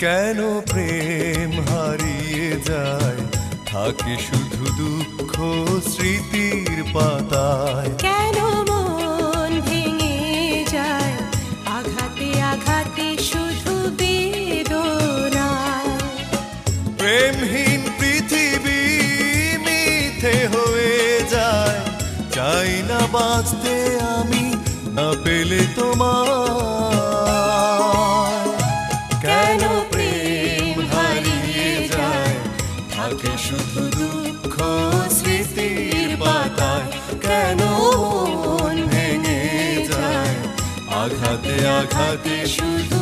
কেন প্রেম হারিয়ে যায়, থাকে শুধু দুঃখ স্মৃতির পাতায়। কেন মন ভেঙে যায়, আঘাতে আঘাতে শুধু বেদনায়। প্রেমহীন পৃথিবী মিথ্যে হয়ে যায়, চাই না বাঁচতে আমি না পেলে তোমায়। কেন প্রেম হারিয়ে যায়, থাকে শুধু দুঃখ স্মৃতির পাতায়। কেন মন ভেঙে যায়, আঘাতে আঘাতে শুধু